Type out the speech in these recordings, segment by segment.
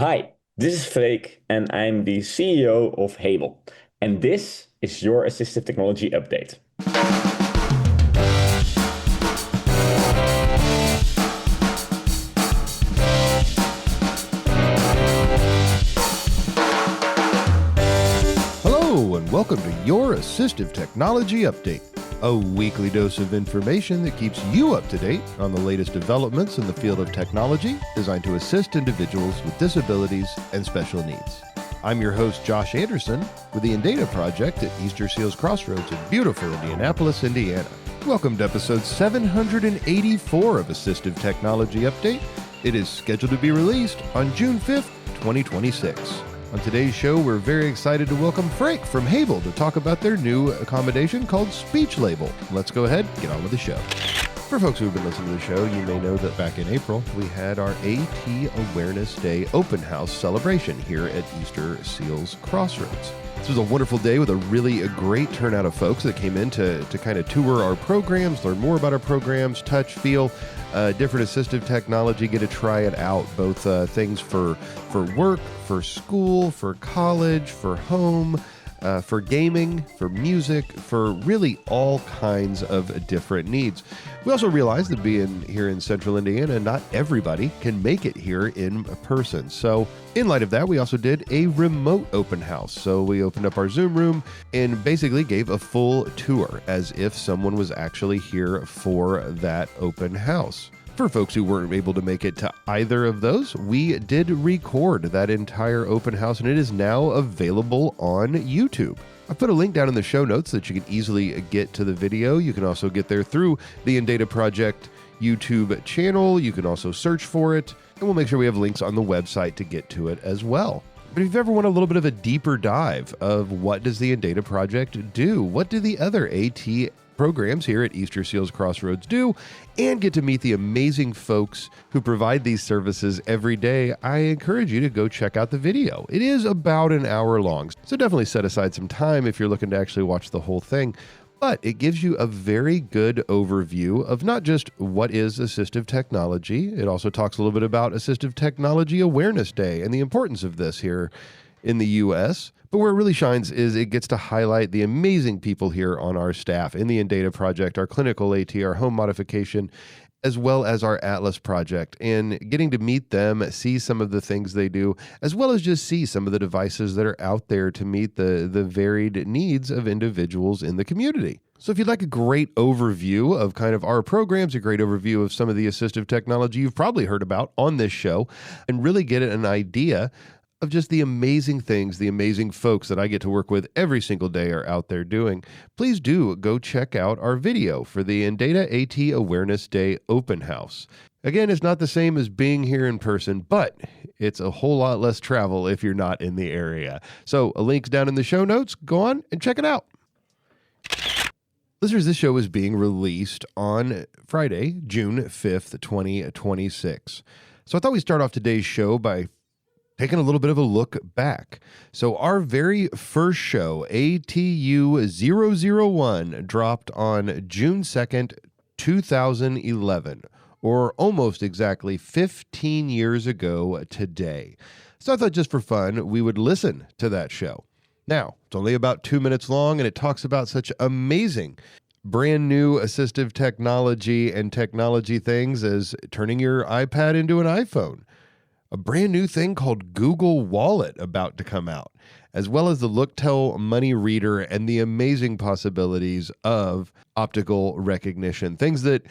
Hi, this is Freek, and I'm the CEO of Hebel. And this is your assistive technology update. Hello, and welcome to your Assistive Technology Update, a weekly dose of information that keeps you up to date on the latest developments in the field of technology designed to assist individuals with disabilities and special needs. I'm your host, Josh Anderson, with the Indata Project at Easter Seals Crossroads in beautiful Indianapolis, Indiana. Welcome to episode 784 of Assistive Technology Update. It is scheduled to be released on June 5th, 2026. On today's show, we're very excited to welcome Freek from Hebel to talk about their new accommodation called SpeechLabel. Let's go ahead and get on with the show. For folks who have been listening to the show, you may know that back in April, we had our AT Awareness Day open house celebration here at Easter Seals Crossroads. This was a wonderful day with a great turnout of folks that came in to kind of tour our programs, learn more about our programs, touch, feel, different assistive technology, get to try it out, both things for work, for school, for college, for home, for gaming, for music, for really all kinds of different needs. We also realized that being here in central Indiana, not everybody can make it here in person. So in light of that, we also did a remote open house. So we opened up our Zoom room and basically gave a full tour as if someone was actually here for that open house. For folks who weren't able to make it to either of those, we did record that entire open house, and it is now available on YouTube. I put a link down in the show notes so that you can easily get to the video. You can also get there through the Indata Project YouTube channel. You can also search for it, and we'll make sure we have links on the website to get to it as well. But if you've ever wanted a little bit of a deeper dive of what does the Indata Project do, what do the other AT programs here at Easter Seals Crossroads do, and get to meet the amazing folks who provide these services every day, I encourage you to go check out the video. It is about an hour long, so definitely set aside some time if you're looking to actually watch the whole thing. But it gives you a very good overview of not just what is assistive technology, it also talks a little bit about Assistive Technology Awareness Day and the importance of this here in the U.S., but where it really shines is it gets to highlight the amazing people here on our staff in the Indata Project, our clinical AT, our home modification, as well as our Atlas project, and getting to meet them, see some of the things they do, as well as just see some of the devices that are out there to meet the varied needs of individuals in the community. So if you'd like a great overview of kind of our programs, a great overview of some of the assistive technology you've probably heard about on this show, and really get an idea of just the amazing things, the amazing folks that I get to work with every single day are out there doing, please do go check out our video for the Indata AT Awareness Day Open House. Again, it's not the same as being here in person, but it's a whole lot less travel if you're not in the area. So a link's down in the show notes. Go on and check it out. Listeners, this show is being released on Friday, June 5th, 2026. So I thought we'd start off today's show by taking a little bit of a look back. So our very first show, ATU784, dropped on June 2nd, 2011, or almost exactly 15 years ago today. So I thought just for fun, we would listen to that show. Now, it's only about 2 minutes long, and it talks about such amazing brand new assistive technology and technology things as turning your iPad into an iPhone, a brand new thing called Google Wallet about to come out, as well as the LookTel Money Reader and the amazing possibilities of optical recognition, things that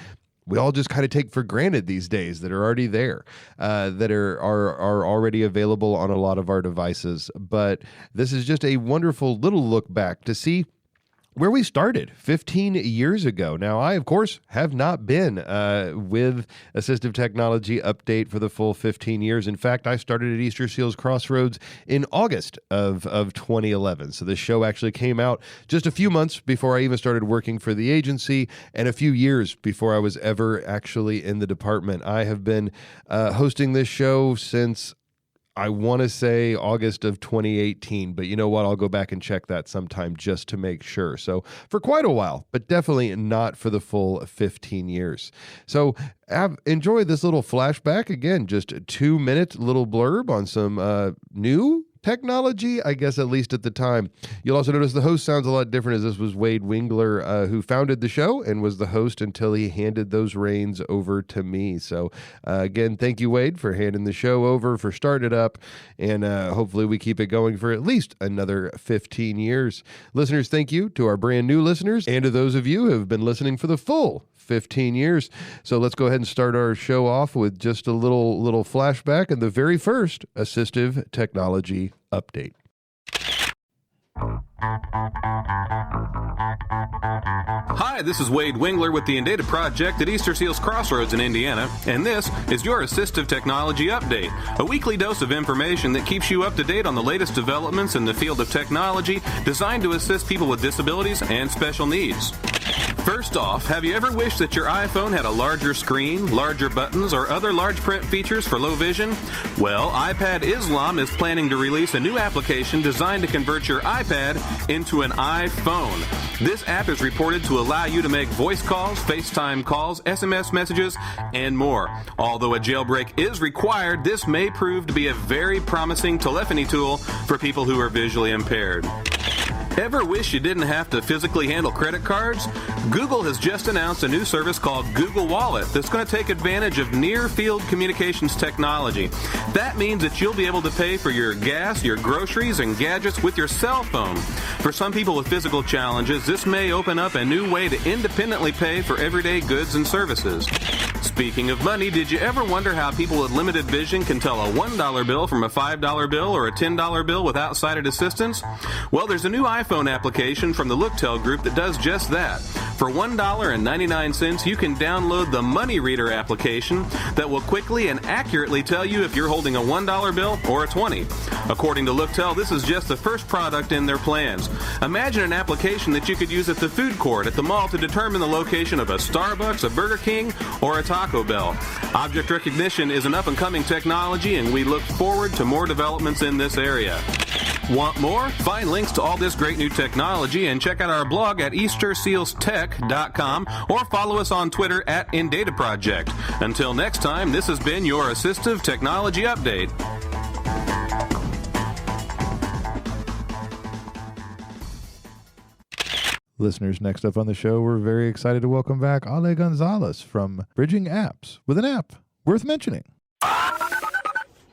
we all just kind of take for granted these days that are already there, that are already available on a lot of our devices. But this is just a wonderful little look back to see where we started 15 years ago. Now, I, of course, have not been with Assistive Technology Update for the full 15 years. In fact, I started at Easter Seals Crossroads in August of 2011. So this show actually came out just a few months before I even started working for the agency and a few years before I was ever actually in the department. I have been hosting this show since I want to say August of 2018, but you know what? I'll go back and check that sometime just to make sure. So for quite a while, but definitely not for the full 15 years. So enjoy this little flashback. Again, just a 2-minute little blurb on some new technology, I guess, at least at the time. You'll also notice the host sounds a lot different, as this was Wade Wingler, who founded the show and was the host until he handed those reins over to me. So again, thank you, Wade, for handing the show over, for starting it up, and hopefully we keep it going for at least another 15 years. Listeners, thank you to our brand new listeners and to those of you who have been listening for the full 15 years. So let's go ahead and start our show off with just a little flashback and the very first assistive technology update. Hi, this is Wade Wingler with the Indata Project at Easter Seals Crossroads in Indiana, and this is your Assistive Technology Update, a weekly dose of information that keeps you up to date on the latest developments in the field of technology designed to assist people with disabilities and special needs. First off, have you ever wished that your iPhone had a larger screen, larger buttons, or other large print features for low vision? Well, iPad Islam is planning to release a new application designed to convert your iPad into an iPhone. This app is reported to allow you to make voice calls, FaceTime calls, SMS messages, and more. Although a jailbreak is required, this may prove to be a very promising telephony tool for people who are visually impaired. Ever wish you didn't have to physically handle credit cards? Google has just announced a new service called Google Wallet that's going to take advantage of near-field communications technology. That means that you'll be able to pay for your gas, your groceries, and gadgets with your cell phone. For some people with physical challenges, this may open up a new way to independently pay for everyday goods and services. Speaking of money, did you ever wonder how people with limited vision can tell a $1 bill from a $5 bill or a $10 bill without sighted assistance? Well, there's a new iPhone application from the Looktel Group that does just that. For $1.99, you can download the Money Reader application that will quickly and accurately tell you if you're holding a $1 bill or a 20. According to Looktel, this is just the first product in their plans. Imagine an application that you could use at the food court at the mall to determine the location of a Starbucks, a Burger King, or a Taco Bell. Object recognition is an up-and-coming technology, and we look forward to more developments in this area. Want more? Find links to all this great new technology and check out our blog at eastersealstech.com or follow us on Twitter at IndataProject. Until next time, this has been your Assistive Technology Update. Listeners, next up on the show, we're very excited to welcome back Ale Gonzalez from Bridging Apps with an app worth mentioning.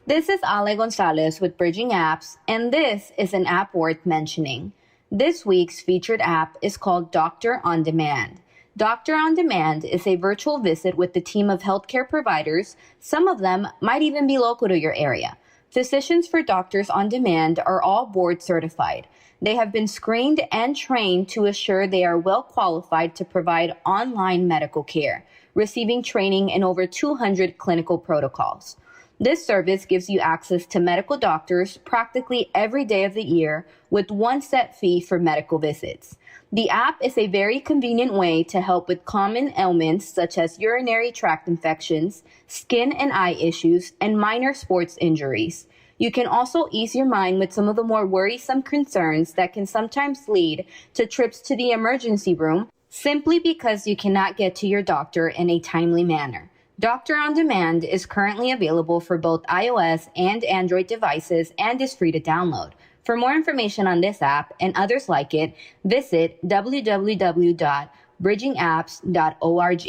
This is Ale Gonzalez with Bridging Apps, and this is an app worth mentioning. This week's featured app is called Doctor on Demand. Doctor on Demand is a virtual visit with the team of healthcare providers. Some of them might even be local to your area. Physicians for Doctors on Demand are all board certified. They have been screened and trained to assure they are well qualified to provide online medical care, receiving training in over 200 clinical protocols. This service gives you access to medical doctors practically every day of the year with one set fee for medical visits. The app is a very convenient way to help with common ailments such as urinary tract infections, skin and eye issues, and minor sports injuries. You can also ease your mind with some of the more worrisome concerns that can sometimes lead to trips to the emergency room simply because you cannot get to your doctor in a timely manner. Doctor on Demand is currently available for both iOS and Android devices and is free to download. For more information on this app and others like it, visit www.bridgingapps.org.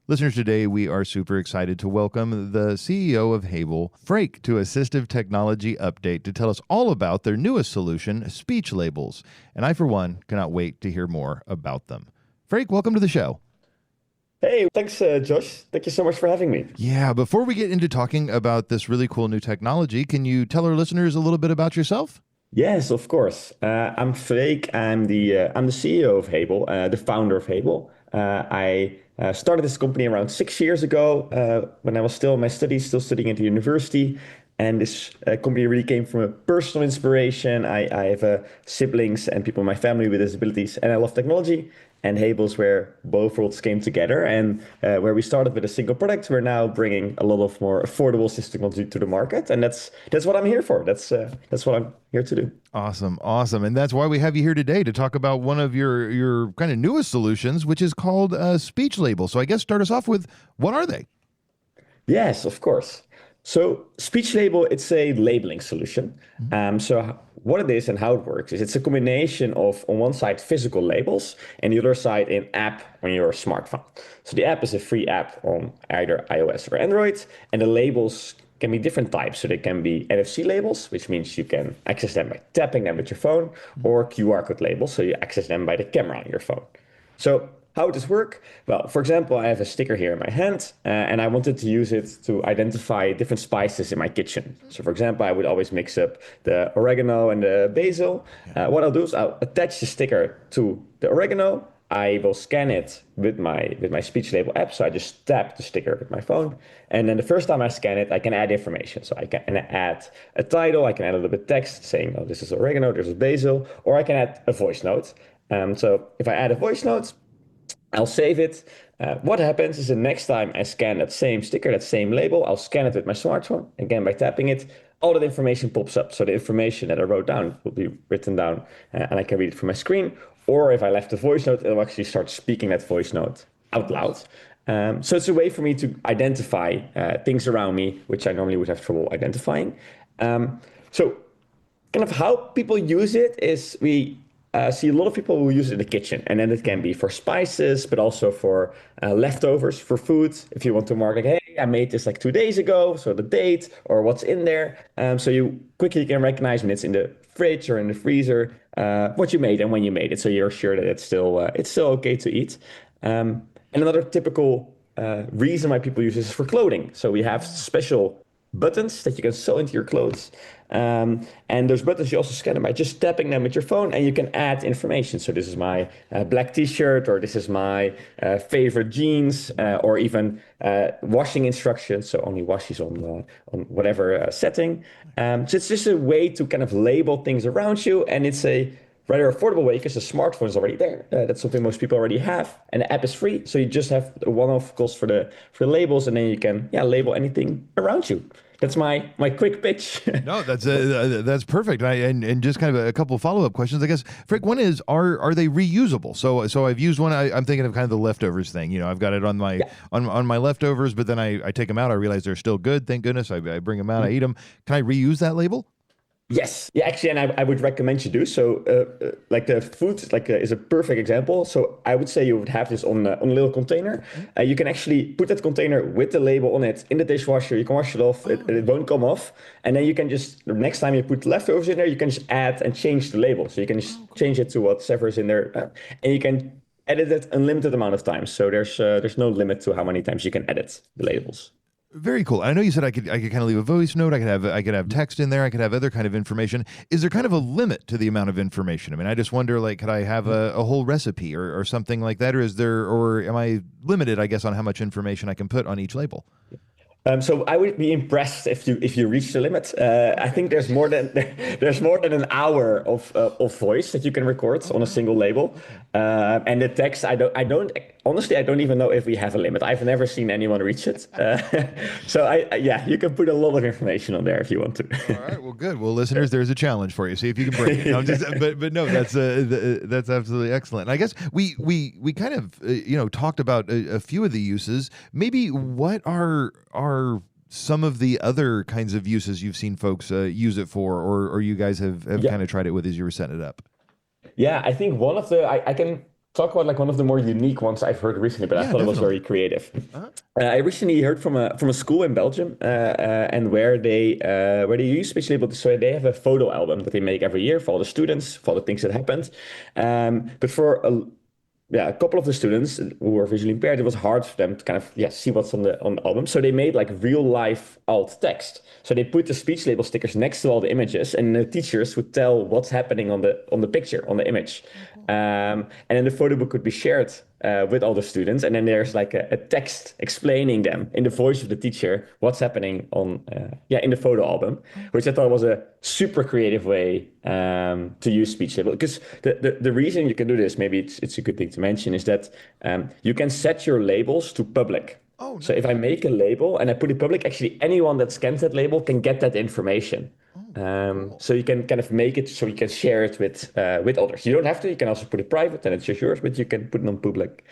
Listeners, today we are super excited to welcome the CEO of Hable, Freek, to Assistive Technology Update to tell us all about their newest solution, SpeechLabels. And I, for one, cannot wait to hear more about them. Freek, welcome to the show. Hey, thanks, Josh. Thank you so much for having me. Yeah, before we get into talking about this really cool new technology, can you tell our listeners a little bit about yourself? Yes, of course. I'm Freek. I'm the CEO of Hable, the founder of Hable. I started this company around 6 years ago when I was still in my studies, still studying at the university. And this company really came from a personal inspiration. I have siblings and people in my family with disabilities, and I love technology. and Hable's where both worlds came together. And where we started with a single product, we're now bringing a lot of more affordable system technology to the market, and that's what I'm here for. That's what I'm here to do. Awesome, awesome, and that's why we have you here today to talk about one of your kind of newest solutions, which is called SpeechLabel. So I guess start us off with, what are they? Yes, of course. So SpeechLabel, it's a labeling solution. So what it is and how it works is it's a combination of, on one side, physical labels, and the other side, an app on your smartphone. So the app is a free app on either iOS or Android, and the labels can be different types. So they can be NFC labels, which means you can access them by tapping them with your phone, or QR code labels, so you access them by the camera on your phone. So how does this work? Well, for example, I have a sticker here in my hand, and I wanted to use it to identify different spices in my kitchen. So for example, I would always mix up the oregano and the basil. What I'll do is I'll attach the sticker to the oregano. I will scan it with my SpeechLabel app. So I just tap the sticker with my phone. And then the first time I scan it, I can add information. So I can add a title, I can add a little bit of text saying, oh, this is oregano, this is basil, or I can add a voice note. So if I add a voice note, I'll save it. What happens is the next time I scan that same sticker, that same label, I'll scan it with my smartphone. Again, by tapping it, all that information pops up. So the information that I wrote down will be written down, and I can read it from my screen. Or if I left a voice note, it'll actually start speaking that voice note out loud. So it's a way for me to identify things around me, which I normally would have trouble identifying. So kind of how people use it is we see a lot of people who use it in the kitchen, and then it can be for spices, but also for leftovers for food. If you want to mark like, hey, I made this like 2 days ago, so the date or what's in there. So you quickly can recognize when it's in the fridge or in the freezer, what you made and when you made it. So you're sure that it's still okay to eat. And another typical reason why people use this is for clothing. So we have special buttons that you can sew into your clothes. And those buttons, you also scan them by just tapping them with your phone, and you can add information. So this is my black t-shirt, or this is my favorite jeans, or even washing instructions. So only wash these on whatever setting. So it's just a way to kind of label things around you, and it's a rather affordable way because the smartphone is already there. That's something most people already have, and the app is free. So you just have a one-off cost for the labels, and then you can label anything around you. That's my quick pitch. No, that's perfect. And just kind of a couple of follow-up questions, I guess. Freek, one is, are they reusable? So I've used one. I'm thinking of kind of the leftovers thing. You know, I've got it on my on my leftovers, but then I take them out. I realize they're still good. Thank goodness. I bring them out. I eat them. Can I reuse that label? Yes, yeah, actually, and I would recommend you do so. Like the food, is a perfect example. So I would say you would have this on a little container. You can actually put that container with the label on it in the dishwasher. You can wash it off; it won't come off. And then you can just next time you put leftovers in there, you can just add and change the label. So you can just change it to whatever's in there, and you can edit it unlimited amount of times. So there's no limit to how many times you can edit the labels. Very cool. I know you said I could kind of leave a voice note. I could have text in there. I could have other kind of information. Is there kind of a limit to the amount of information? I mean, I just wonder, like, could I have a whole recipe or something like that, or am I limited, I guess, on how much information I can put on each label? So I would be impressed if you reach the limit. I think there's more than an hour of voice that you can record on a single label, and the text. I don't honestly. I don't even know if we have a limit. I've never seen anyone reach it. So you can put a lot of information on there if you want to. All right. Well, good. Well, listeners, there's a challenge for you. See if you can break it. No, but no, that's absolutely excellent. And I guess we kind of talked about a few of the uses. Maybe what are some of the other kinds of uses you've seen folks use it for, or you guys have kind of tried it with as you were setting it up? Yeah, I think one of the I can talk about like one of the more unique ones I've heard recently, but I thought it was very creative. I recently heard from a school in Belgium, and where they use SpeechLabel. So they have a photo album that they make every year for all the students, for all the things that happened. But for a couple of the students who were visually impaired, it was hard for them to kind of see what's on the album. So they made like real life alt text. So they put the SpeechLabel stickers next to all the images, and the teachers would tell what's happening on the picture, on the image. And then the photo book could be shared with all the students, and then there's like a text explaining them in the voice of the teacher what's happening on in the photo album, which I thought was a super creative way to use SpeechLabel. Because the reason you can do this, maybe it's a good thing to mention, is that you can set your labels to public. Oh, nice. So if I make a label and I put it public, actually anyone that scans that label can get that information. Cool. So you can kind of make it so you can share it with others. You don't have to. You can also put it private, and it's just yours. But you can put it on public,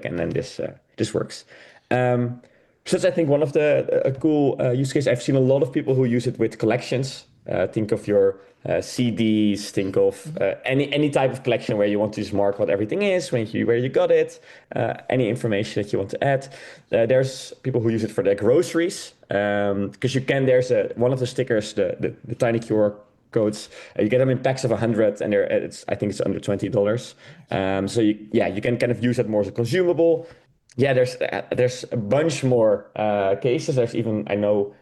and then this works. So that's, I think, one of the cool use cases. I've seen a lot of people who use it with collections. Think of your CDs. Think of any type of collection where you want to just mark what everything is, where you got it, any information that you want to add. There's people who use it for their groceries, because you can. There's one of the stickers, the tiny QR codes. You get them in packs of 100, and I think it's under $20. So you can kind of use that more as a consumable. Yeah, there's a bunch more cases. There's even, I know,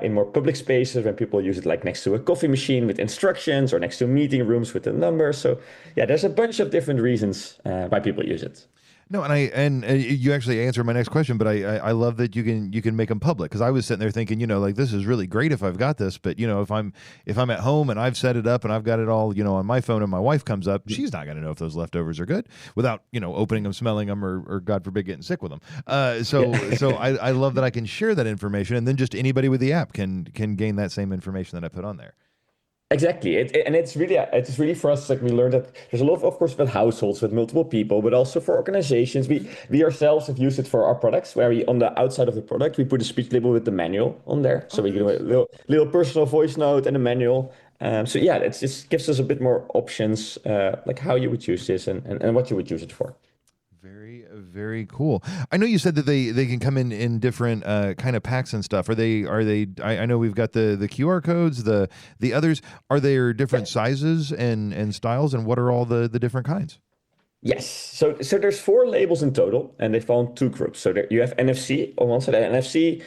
in more public spaces when people use it, like next to a coffee machine with instructions, or next to meeting rooms with the numbers. So yeah, there's a bunch of different reasons why people use it. No, and you actually answered my next question, but I love that you can make them public, because I was sitting there thinking, like, this is really great if I've got this, but if I'm at home and I've set it up and I've got it all on my phone, and my wife comes up, she's not going to know if those leftovers are good without opening them, smelling them, or God forbid getting sick with them. So I love that I can share that information, and then just anybody with the app can gain that same information that I put on there. Exactly. It's really for us, like, we learned that there's a lot of course, with households, with multiple people, but also for organizations. We ourselves have used it for our products, where we, on the outside of the product, we put a speech label with the manual on there. So we do a little personal voice note and a manual. So yeah, it just gives us a bit more options, like how you would use this and what you would use it for. Very, very cool. I know you said that they can come in different kind of packs and stuff. Are they? I know we've got the QR codes, the others. Are there different sizes and styles, and what are all the different kinds? Yes. So there's 4 labels in total, and they fall in 2 groups. So you have NFC on one side. And NFC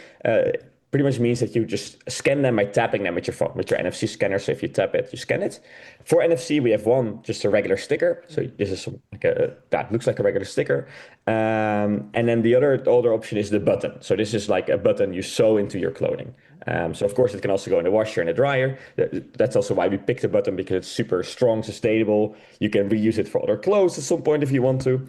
pretty much means that you just scan them by tapping them with your phone, with your NFC scanner. So if you tap it, you scan it. For NFC, we have one, just a regular sticker. So this is that looks like a regular sticker. And then the other option is the button. So this is like a button you sew into your clothing. So of course it can also go in the washer and the dryer. That's also why we picked the button, because it's super strong, sustainable. You can reuse it for other clothes at some point if you want to.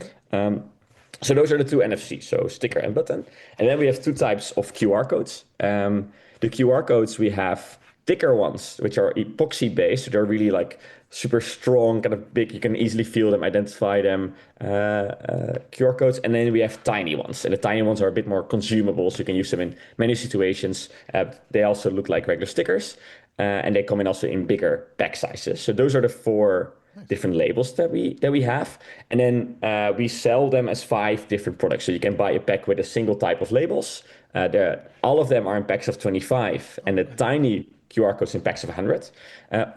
So those are the 2 NFC, so sticker and button. And then we have 2 types of QR codes. The QR codes, we have thicker ones, which are epoxy based. So they're really like super strong, kind of big. You can easily feel them, identify them, QR codes. And then we have tiny ones. And the tiny ones are a bit more consumable, so you can use them in many situations. They also look like regular stickers. And they come in also in bigger pack sizes. So those are the 4 different labels that we have, and then we sell them as 5 different products. So you can buy a pack with a single type of labels. All of them are in packs of 25, and the tiny QR codes in packs of 100.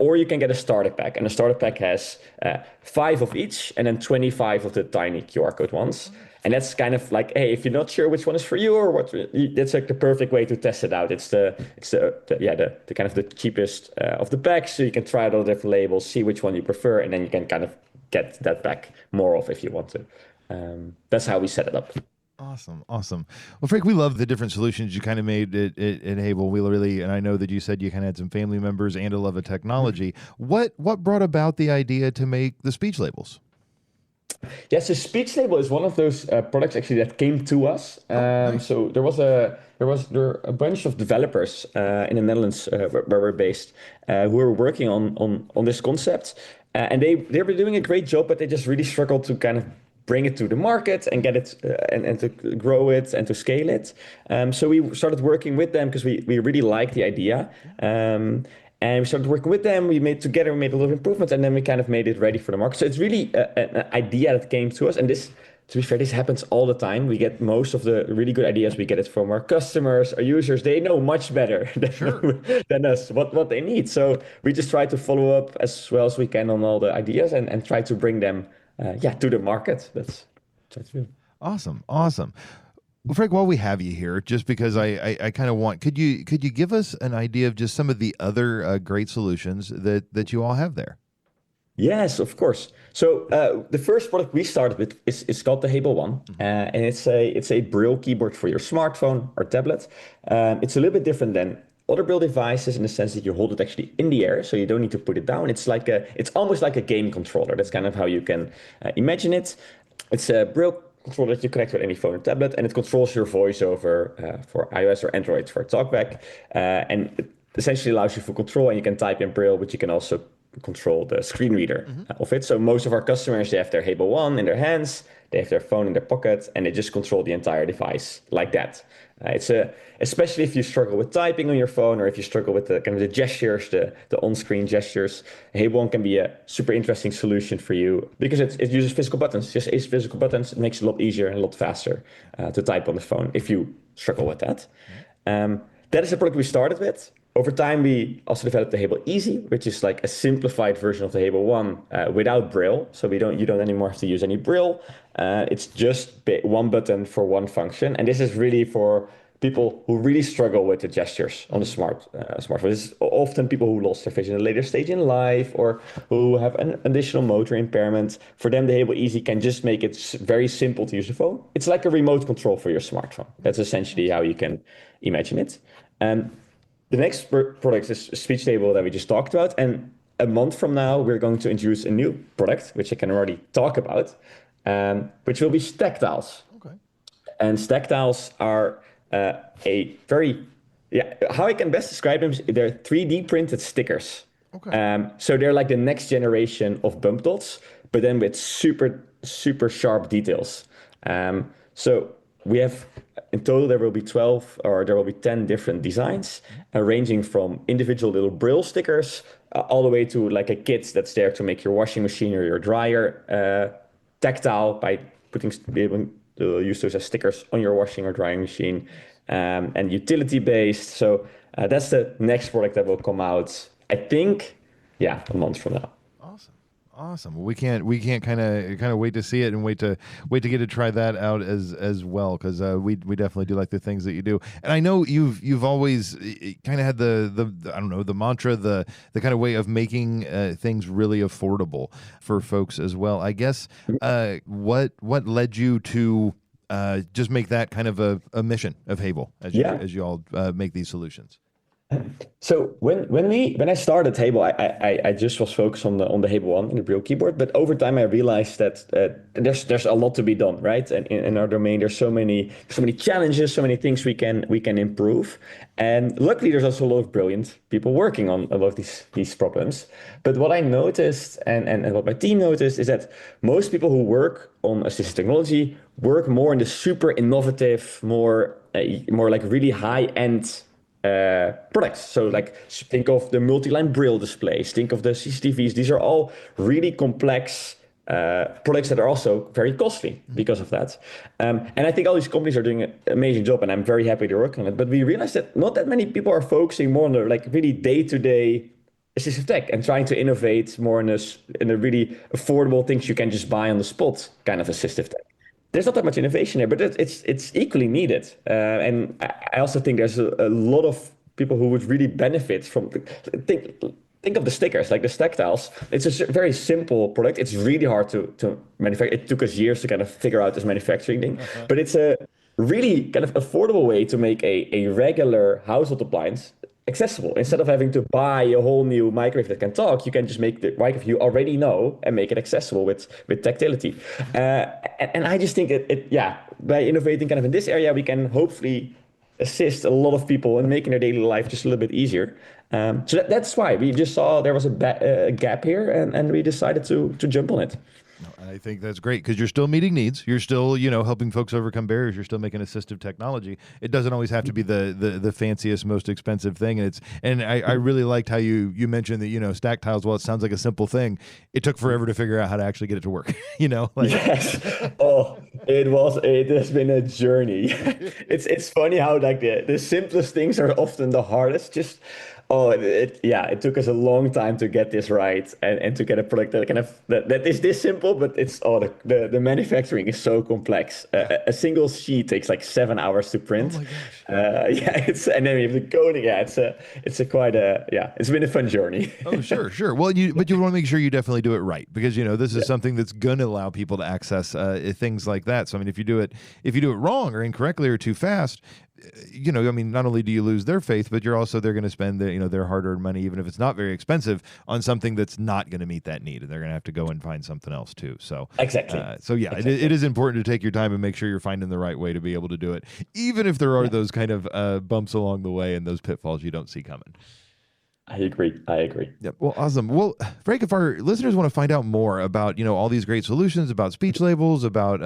Or you can get a starter pack, and a starter pack has 5 of each, and then 25 of the tiny QR code ones. And that's kind of like, hey, if you're not sure which one is for you or what, that's like the perfect way to test it out. It's the kind of the cheapest of the packs, so you can try out all the different labels, see which one you prefer, and then you can kind of get that pack more of if you want to. That's how we set it up. Awesome. Well, Freek, we love the different solutions you kind of made at Hable. We really, and I know that you said you kind of had some family members and a love of technology. What brought about the idea to make the speech labels? Yes, so SpeechLabel is one of those products actually that came to us. Nice. So there were a bunch of developers in the Netherlands where we're based who were working on this concept, and they were doing a great job, but they just really struggled to kind of bring it to the market and get it and to grow it and to scale it. So we started working with them because we really liked the idea. And we started working with them. We made a lot of improvements, and then we kind of made it ready for the market. So it's really an idea that came to us. And this, to be fair, this happens all the time. We get most of the really good ideas. We get it from our customers, our users. They know much better than us what they need. So we just try to follow up as well as we can on all the ideas and try to bring them to the market. That's true. Awesome. Well, Freek, while we have you here, just because I kind of want, could you give us an idea of just some of the other great solutions that you all have there? Yes, of course. So the first product we started with is called the Hable One, and it's a Braille keyboard for your smartphone or tablet. It's a little bit different than other Braille devices in the sense that you hold it actually in the air, so you don't need to put it down. It's almost like a game controller. That's kind of how you can imagine it. It's a Braille controller that you connect with any phone or tablet, and it controls your voice over for iOS or Android for TalkBack, and it essentially allows you full control, and you can type in Braille, but you can also control the screen reader of it. So most of our customers, they have their Hable One in their hands, they have their phone in their pocket, and they just control the entire device like that. Especially if you struggle with typing on your phone, or if you struggle with the kind of the gestures, the on-screen gestures, Hable One can be a super interesting solution for you because it uses physical buttons. Just is physical buttons. It makes it a lot easier and a lot faster to type on the phone if you struggle with that. That is the product we started with. Over time, we also developed the Hable Easy, which is like a simplified version of the Hable One without Braille. So you don't anymore have to use any Braille. It's just one button for one function, and this is really for people who really struggle with the gestures on the smartphone. It's often people who lost their vision at a later stage in life, or who have an additional motor impairment. For them, the Hable Easy can just make it very simple to use the phone. It's like a remote control for your smartphone. That's essentially how you can imagine it. The next product is SpeechLabel that we just talked about. And a month from now, we're going to introduce a new product, which I can already talk about, which will be Stactiles. Okay. And Stactiles are how I can best describe them is they're 3D printed stickers. Okay. So they're like the next generation of bump dots, but then with super, super sharp details. So we have in total, there will be 12 or there will be 10 different designs, ranging from individual little Braille stickers all the way to like a kit that's there to make your washing machine or your dryer tactile by be able to use those as stickers on your washing or drying machine, and utility based. So that's the next product that will come out, I think, a month from now. Awesome. Well, we can't kind of wait to see it and wait to get to try that out as well, because we definitely do like the things that you do. And I know you've always kind of had the I don't know, the mantra, the kind of way of making things really affordable for folks as well. I guess what led you to just make that kind of a mission of Hable as you all make these solutions? So when I started Hable, I just was focused on the Hable One and the Braille keyboard. But over time, I realized that there's a lot to be done, right? And in our domain, there's so many challenges, so many things we can improve. And luckily, there's also a lot of brilliant people working on a lot of these problems. But what I noticed and what my team noticed is that most people who work on assistive technology work more in the super innovative, more like really high end products. So like think of the multi-line Braille displays, think of the CCTVs. These are all really complex products that are also very costly because of that. And I think all these companies are doing an amazing job, and I'm very happy they're working on it. But we realized that not that many people are focusing more on the like really day-to-day assistive tech and trying to innovate more in a really affordable things you can just buy on the spot kind of assistive tech. There's not that much innovation there, but it's equally needed. And I also think there's a lot of people who would really benefit from think of the stickers, like the Stactiles. It's a very simple product. It's really hard to manufacture. It took us years to kind of figure out this manufacturing thing, but it's a really kind of affordable way to make a regular household appliance accessible. Instead of having to buy a whole new microwave that can talk, you can just make the microwave you already know and make it accessible with tactility. And I just think by innovating kind of in this area, we can hopefully assist a lot of people in making their daily life just a little bit easier. So that's why we just saw there was a gap here, and we decided to jump on it. I think that's great, because you're still meeting needs. You're still, helping folks overcome barriers. You're still making assistive technology. It doesn't always have to be the fanciest, most expensive thing. And I really liked how you mentioned that, Stactiles, while it sounds like a simple thing, it took forever to figure out how to actually get it to work. Yes. Oh, it has been a journey. It's funny how like the simplest things are often the hardest. Just Oh, yeah, it took us a long time to get this right and to get a product that that is this simple, but the manufacturing is so complex. A single sheet takes like 7 hours to Oh print. my gosh. Yeah, and then we have the coding. Yeah, it's been a fun journey. Oh, sure. Well, but you want to make sure you definitely do it right because this is something that's going to allow people to access things like that. So I mean, if you do it wrong or incorrectly or too fast, I mean, not only do you lose their faith, but they're going to spend their hard-earned money, even if it's not very expensive, on something that's not going to meet that need, and they're going to have to go and find something else too. So Exactly. Exactly. It is important to take your time and make sure you're finding the right way to be able to do it, even if there are those kind of bumps along the way and those pitfalls you don't see coming. I agree. Yep. Well, awesome. Well, Freek, if our listeners want to find out more about, all these great solutions, about speech labels, about,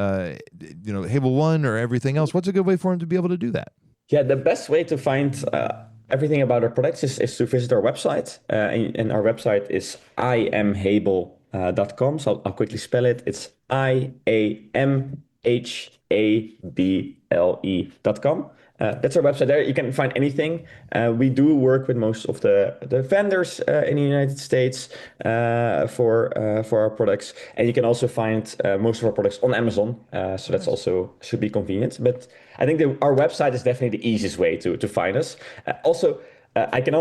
Hable One or everything else, what's a good way for them to be able to do that? Yeah, the best way to find everything about our products is to visit our website. And our website is iamhable.com. So I'll quickly spell it. It's iamhable.com. That's our website. There you can find anything. We do work with most of the vendors in the United States for our products, and you can also find most of our products on Amazon. So that's also should be convenient. But I think our website is definitely the easiest way to find us. Also. I can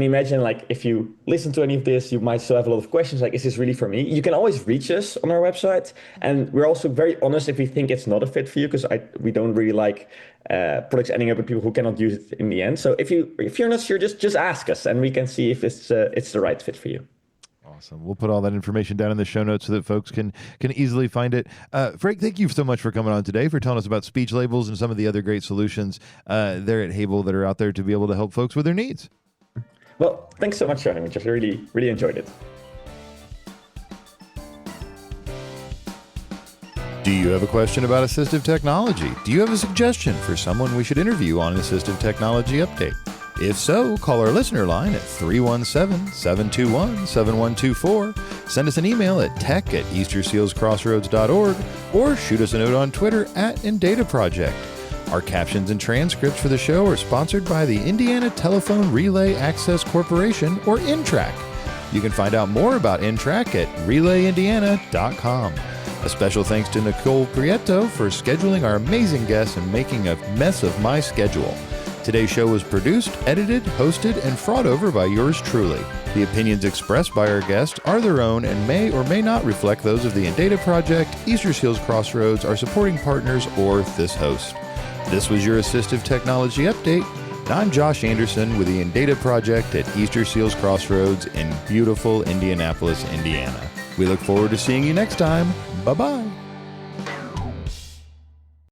imagine, like, if you listen to any of this, you might still have a lot of questions, like, is this really for me? You can always reach us on our website. And we're also very honest if we think it's not a fit for you, because we don't really like products ending up with people who cannot use it in the end. So if you're not sure, just ask us, and we can see if it's the right fit for you. Awesome. We'll put all that information down in the show notes so that folks can easily find it. Freek, thank you so much for coming on today, for telling us about speech labels and some of the other great solutions there at Hable that are out there to be able to help folks with their needs. Well, thanks so much for having me. Just really, really enjoyed it. Do you have a question about assistive technology? Do you have a suggestion for someone we should interview on an Assistive Technology Update? If so, call our listener line at 317-721-7124, send us an email at tech@eastersealscrossroads.org, or shoot us a note on Twitter @InDataProject. Our captions and transcripts for the show are sponsored by the Indiana Telephone Relay Access Corporation, or INTRAC. You can find out more about INTRAC at relayindiana.com. A special thanks to Nicole Prieto for scheduling our amazing guests and making a mess of my schedule. Today's show was produced, edited, hosted, and fraud over by yours truly. The opinions expressed by our guests are their own and may or may not reflect those of the InData Project, Easter Seals Crossroads, our supporting partners, or this host. This was your Assistive Technology Update. I'm Josh Anderson with the InData Project at Easter Seals Crossroads in beautiful Indianapolis, Indiana. We look forward to seeing you next time. Bye-bye.